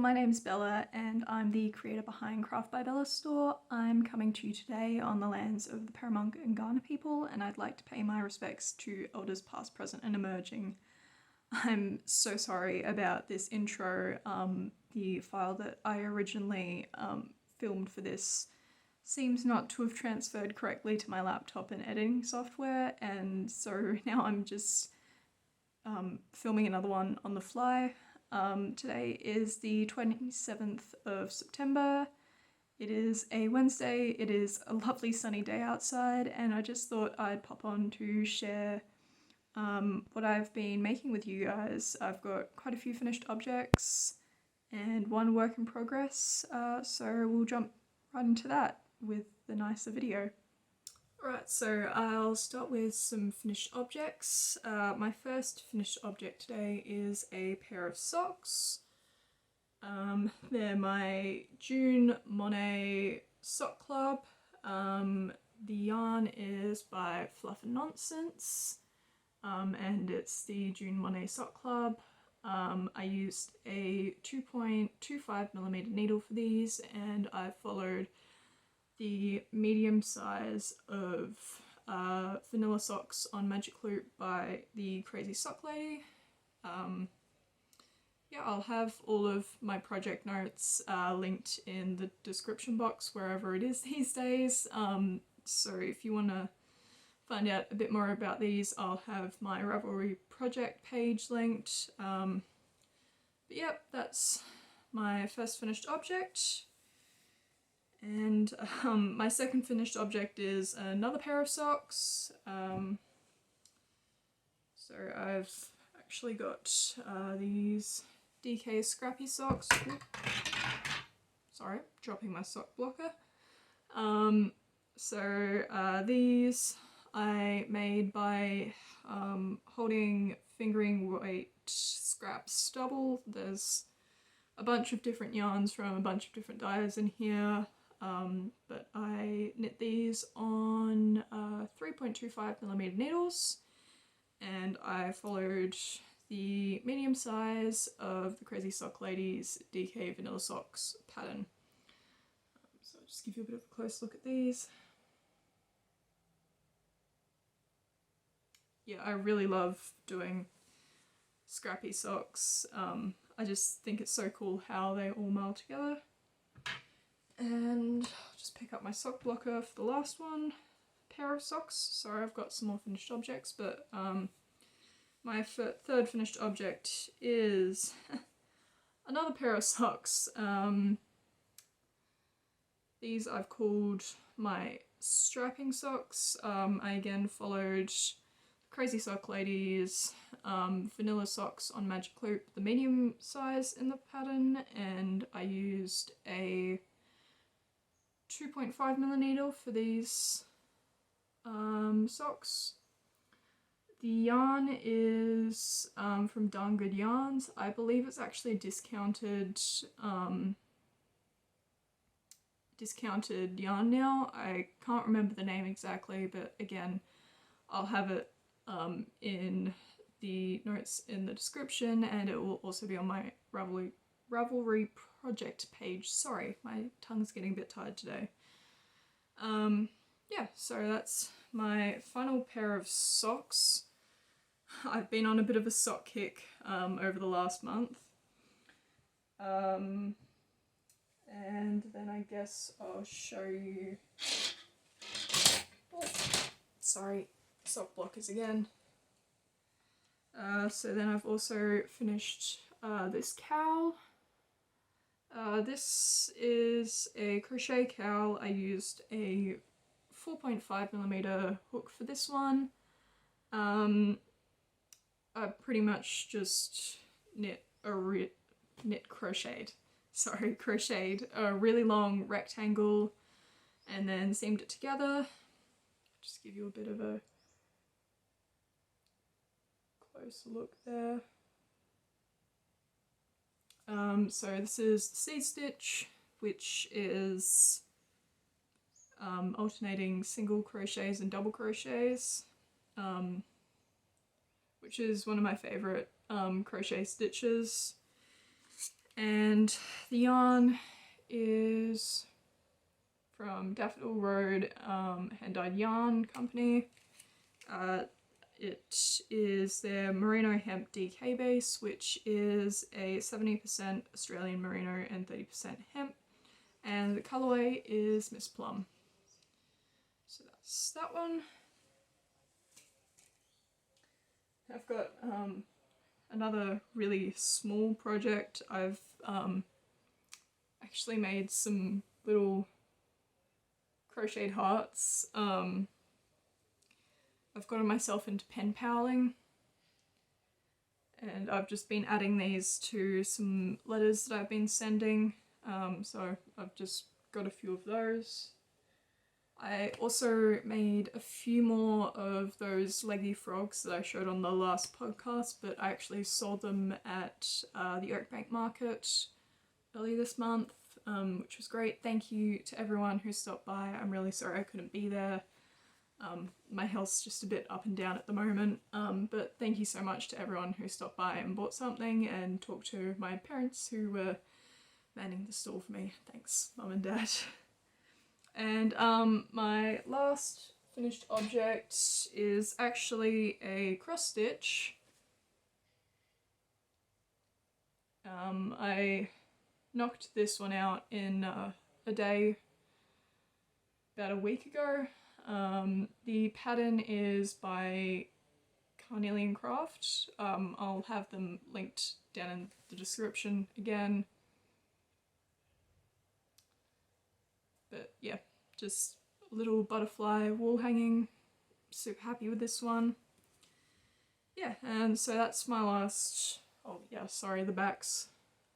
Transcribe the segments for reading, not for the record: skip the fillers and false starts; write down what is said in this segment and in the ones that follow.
my name's Bella and I'm the creator behind Craft by Bella store. I'm coming to you today on the lands of the Paramonk and Ghana people, and I'd like to pay my respects to elders past, present and emerging. I'm so sorry about this intro. The file that I originally filmed for this seems not to have transferred correctly to my laptop and editing software, and so now I'm just filming another one on the fly. Today is the 27th of September. It is a Wednesday, it is a lovely sunny day outside, and I just thought I'd pop on to share what I've been making with you guys. I've got quite a few finished objects and one work in progress, so we'll jump right into that with the nicer video. Alright, so I'll start with some finished objects. My first finished object today is a pair of socks. They're my June Monet sock club. The yarn is by Fluff and Nonsense, and it's the June Monet sock club. I used a 2.25mm needle for these, and I followed the medium size of vanilla socks on Magic Loop by the Crazy Sock Lady. Yeah, I'll have all of my project notes linked in the description box wherever it is these days. So if you want to find out a bit more about these, I'll have my Ravelry project page linked. But yep, that's my first finished object. And my second finished object is another pair of socks. So I've actually got these DK Scrappy socks. Ooh. Sorry, dropping my sock blocker. These I made by holding fingering weight scrap stubble. There's a bunch of different yarns from a bunch of different dyes in here. But I knit these on 3.25mm needles, and I followed the medium size of the Crazy Sock Lady's DK Vanilla Socks pattern. So I'll just give you a bit of a close look at these. Yeah, I really love doing scrappy socks. I just think it's so cool how they all meld together. And I'll just pick up my sock blocker for the last one. Pair of socks. Sorry, I've got some more finished objects, but my third finished object is another pair of socks. These I've called my strapping socks. I again followed Crazy Sock Lady's vanilla socks on Magic Loop, the medium size in the pattern, and I used a 2.5mm needle for these socks. The yarn is from Darn Good Yarns. I believe it's actually discounted yarn now. I can't remember the name exactly, but again, I'll have it in the notes in the description, and it will also be on my Ravelry project page. Sorry, my tongue's getting a bit tired today. Yeah, so that's my final pair of socks. I've been on a bit of a sock kick over the last month. And then I guess I'll show you... Oh, sorry, sock blockers again. So then I've also finished this cowl. This is a crochet cowl. I used a 4.5mm hook for this one. I pretty much just crocheted a really long rectangle and then seamed it together. Just give you a bit of a closer look there. So this is the seed stitch, which is alternating single crochets and double crochets, which is one of my favourite crochet stitches. And And the yarn is from Daffodil Road Hand-Dyed Yarn Company. It is their Merino Hemp DK base, which is a 70% Australian Merino and 30% hemp. And the colourway is Miss Plum. So that's that one. I've got another really small project. I've actually made some little crocheted hearts. I've gotten myself into pen paling, and I've just been adding these to some letters that I've been sending, so I've just got a few of those. I also made a few more of those leggy frogs that I showed on the last podcast, but I actually sold them at the Oakbank Market earlier this month, which was great. Thank you to everyone who stopped by. I'm really sorry I couldn't be there. My health's just a bit up and down at the moment, but thank you so much to everyone who stopped by and bought something and talked to my parents who were manning the stall for me. Thanks, Mum and Dad. And my last finished object is actually a cross stitch. I knocked this one out in a day about a week ago. The pattern is by Carnelian Craft. I'll have them linked down in the description again. But yeah, just a little butterfly wall hanging. Super happy with this one. Yeah, and so that's my last... Oh yeah, sorry, the back's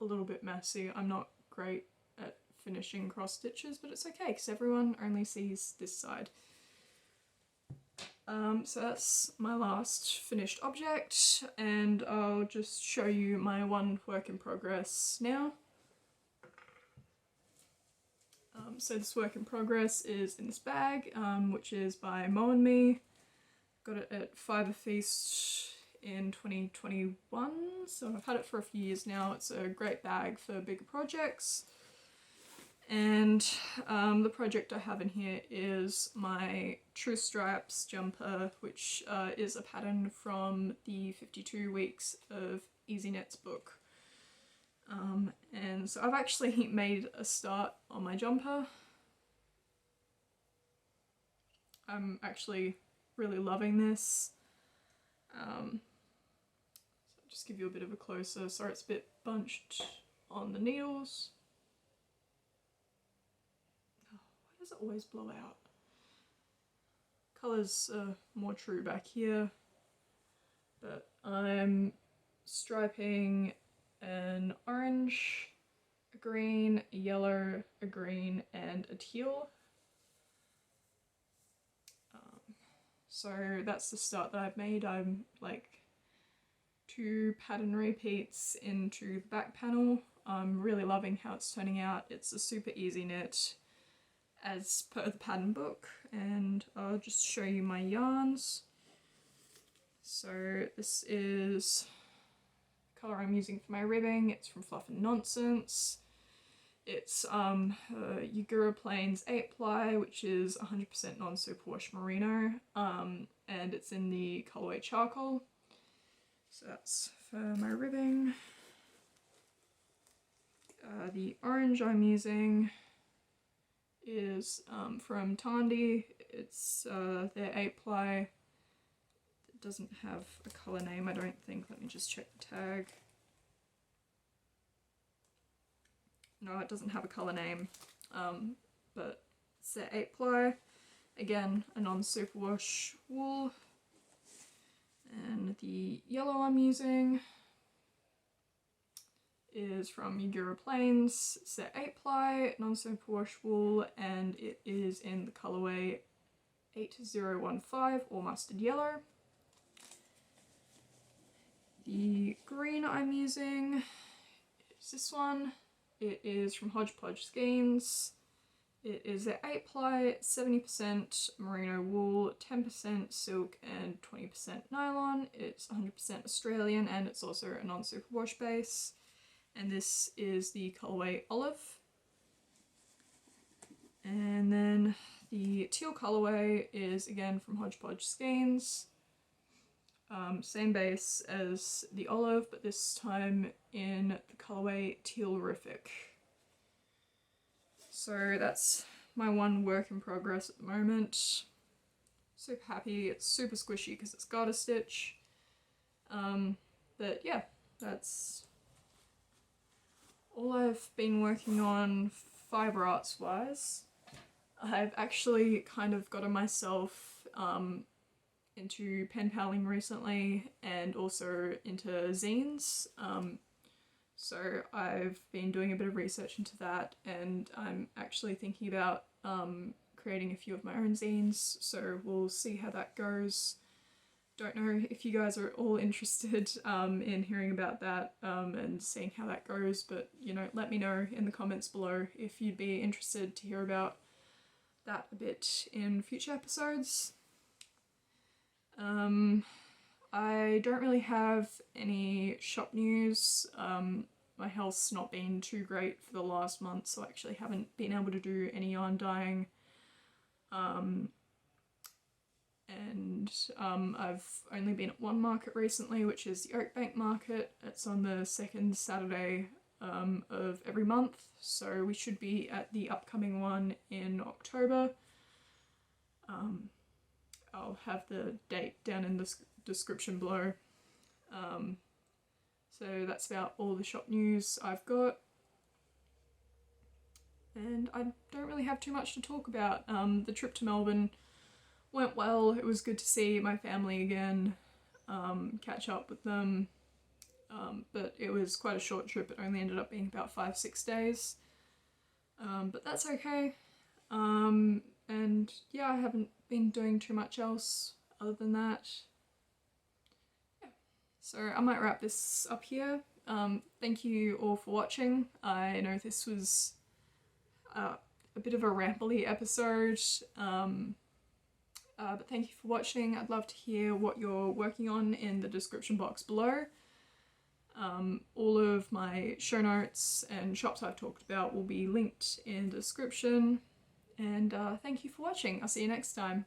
a little bit messy. I'm not great at finishing cross stitches, but it's okay because everyone only sees this side. So that's my last finished object, and I'll just show you my one work in progress now. So this work in progress is in this bag, which is by Mo and Me. Got it at Fibre Feast in 2021, so I've had it for a few years now. It's a great bag for bigger projects. And the project I have in here is my True Stripes jumper, which is a pattern from the 52 Weeks of Easy Knits book. And so I've actually made a start on my jumper. I'm actually really loving this. So I'll just give you a bit of a closer. Sorry, it's a bit bunched on the needles. Oh, why does it always blow out? Colours are more true back here, but I'm striping an orange, a green, a yellow, a green, and a teal. So that's the start that I've made. I'm like 2 pattern repeats into the back panel. I'm really loving how it's turning out. It's a super easy knit as per the pattern book, and I'll just show you my yarns. So this is the colour I'm using for my ribbing. It's from Fluff and Nonsense. It's Giogio Plains 8-ply, which is 100% non-superwash merino, and it's in the colourway charcoal. So that's for my ribbing. The orange I'm using is from Tandy. It's their 8-ply. It doesn't have a colour name, I don't think. Let me just check the tag. No, it doesn't have a colour name, but it's their 8-ply. Again, a non-superwash wool. And the yellow I'm using is from Maggiore Plains. It's their 8-ply, non-superwash wool, and it is in the colourway 8015 or mustard yellow. The green I'm using is this one. It is from Hodgepodge Skeins. It is their 8-ply, 70% merino wool, 10% silk and 20% nylon. It's 100% Australian, and it's also a non-superwash base. and this is the colorway Olive. And then the teal colorway is again from Hodgepodge Skeins. Same base as the Olive, but this time in the colorway Tealrific. So that's my one work in progress at the moment. Super happy. It's super squishy because it's garter stitch. But yeah, that's all I've been working on fibre arts wise. I've actually kind of gotten myself into pen paling recently and also into zines. So I've been doing a bit of research into that, and I'm actually thinking about creating a few of my own zines, so we'll see how that goes. Don't know if you guys are all interested in hearing about that and seeing how that goes, but you know, let me know in the comments below if you'd be interested to hear about that a bit in future episodes. I don't really have any shop news. My health's not been too great for the last month, so I actually haven't been able to do any yarn dyeing. I've only been at one market recently, which is the Oakbank Market. It's on the second Saturday of every month, so we should be at the upcoming one in October. I'll have the date down in the description below. So that's about all the shop news I've got. And I don't really have too much to talk about. The trip to Melbourne went well. It was good to see my family again, catch up with them. But it was quite a short trip. It only ended up being about 5-6 days. But that's okay. And yeah, I haven't been doing too much else other than that. Yeah. So I might wrap this up here. Thank you all for watching. I know this was a bit of a rambly episode, but thank you for watching. I'd love to hear what you're working on in the description box below. All of my show notes and shops I've talked about will be linked in the description. And thank you for watching. I'll see you next time.